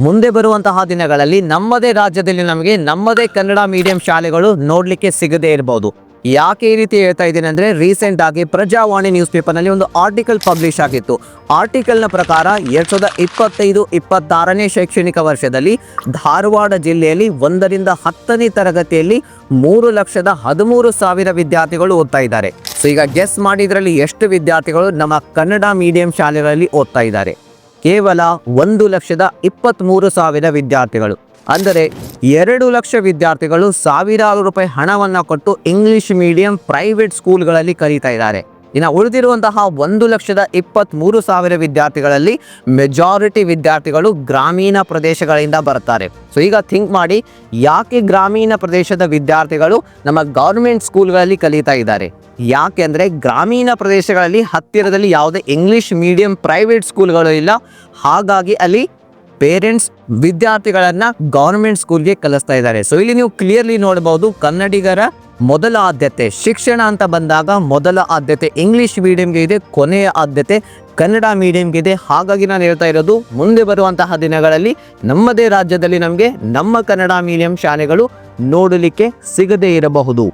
ಮುಂದೆ ಬರುವಂತಹ ದಿನಗಳಲ್ಲಿ ನಮ್ಮದೇ ರಾಜ್ಯದಲ್ಲಿ ನಮಗೆ ನಮ್ಮದೇ ಕನ್ನಡ ಮೀಡಿಯಂ ಶಾಲೆಗಳು ನೋಡಲಿಕ್ಕೆ ಸಿಗದೇ ಇರಬಹುದು. ಯಾಕೆ ಈ ರೀತಿ ಹೇಳ್ತಾ ಇದ್ದೀನಿ ಅಂದರೆ, ರೀಸೆಂಟ್ ಆಗಿ ಪ್ರಜಾವಾಣಿ ನ್ಯೂಸ್ ಪೇಪರ್ನಲ್ಲಿ ಒಂದು ಆರ್ಟಿಕಲ್ ಪಬ್ಲಿಷ್ ಆಗಿತ್ತು. ಆರ್ಟಿಕಲ್ನ ಪ್ರಕಾರ 2025-26ನೇ ಶೈಕ್ಷಣಿಕ ವರ್ಷದಲ್ಲಿ ಧಾರವಾಡ ಜಿಲ್ಲೆಯಲ್ಲಿ 1ರಿಂದ 10ನೇ ತರಗತಿಯಲ್ಲಿ 3,13,000 ವಿದ್ಯಾರ್ಥಿಗಳು ಓದ್ತಾ ಇದ್ದಾರೆ. ಸೊ ಈಗ ಗೆಸ್ ಮಾಡಿದ್ರಲ್ಲಿ ಎಷ್ಟು ವಿದ್ಯಾರ್ಥಿಗಳು ನಮ್ಮ ಕನ್ನಡ ಮೀಡಿಯಂ ಶಾಲೆಗಳಲ್ಲಿ ಓದ್ತಾ ಇದ್ದಾರೆ? ಕೇವಲ 1,23,000 ವಿದ್ಯಾರ್ಥಿಗಳು. ಅಂದರೆ 2 ಲಕ್ಷ ವಿದ್ಯಾರ್ಥಿಗಳು ಸಾವಿರಾರು ರೂಪಾಯಿ ಹಣವನ್ನು ಕೊಟ್ಟು ಇಂಗ್ಲಿಷ್ ಮೀಡಿಯಂ ಪ್ರೈವೇಟ್ ಸ್ಕೂಲ್ಗಳಲ್ಲಿ ಕಲಿತಾ ಇದ್ದಾರೆ. ಇನ್ನು ಉಳಿದಿರುವಂತಹ 1,23,000 ವಿದ್ಯಾರ್ಥಿಗಳಲ್ಲಿ ಮೆಜಾರಿಟಿ ವಿದ್ಯಾರ್ಥಿಗಳು ಗ್ರಾಮೀಣ ಪ್ರದೇಶಗಳಿಂದ ಬರ್ತಾರೆ. ಸೊ ಈಗ ಥಿಂಕ್ ಮಾಡಿ, ಯಾಕೆ ಗ್ರಾಮೀಣ ಪ್ರದೇಶದ ವಿದ್ಯಾರ್ಥಿಗಳು ನಮ್ಮ ಗೌರ್ಮೆಂಟ್ ಸ್ಕೂಲ್ಗಳಲ್ಲಿ ಕಲಿತಾ ಇದ್ದಾರೆ? ಯಾಕೆ ಅಂದರೆ ಗ್ರಾಮೀಣ ಪ್ರದೇಶಗಳಲ್ಲಿ ಹತ್ತಿರದಲ್ಲಿ ಯಾವುದೇ ಇಂಗ್ಲಿಷ್ ಮೀಡಿಯಂ ಪ್ರೈವೇಟ್ ಸ್ಕೂಲ್ಗಳು ಇಲ್ಲ. ಹಾಗಾಗಿ ಅಲ್ಲಿ ಪೇರೆಂಟ್ಸ್ ವಿದ್ಯಾರ್ಥಿಗಳನ್ನು ಗೌರ್ಮೆಂಟ್ ಸ್ಕೂಲ್ಗೆ ಕಲಿಸ್ತಾ ಇದ್ದಾರೆ. ಸೊ ಇಲ್ಲಿ ನೀವು ಕ್ಲಿಯರ್ಲಿ ನೋಡಬಹುದು, ಕನ್ನಡಿಗರ ಮೊದಲ ಆದ್ಯತೆ ಶಿಕ್ಷಣ ಅಂತ ಬಂದಾಗ ಮೊದಲ ಆದ್ಯತೆ ಇಂಗ್ಲಿಷ್ ಮೀಡಿಯಂಗೆ ಇದೆ, ಕೊನೆಯ ಆದ್ಯತೆ ಕನ್ನಡ ಮೀಡಿಯಂಗೆ ಇದೆ. ಹಾಗಾಗಿ ನಾನು ಹೇಳ್ತಾ ಇರೋದು, ಮುಂದೆ ಬರುವಂತಹ ದಿನಗಳಲ್ಲಿ ನಮ್ಮದೇ ರಾಜ್ಯದಲ್ಲಿ ನಮಗೆ ನಮ್ಮ ಕನ್ನಡ ಮೀಡಿಯಂ ಶಾಲೆಗಳು ನೋಡಲಿಕ್ಕೆ ಸಿಗದೇ ಇರಬಹುದು.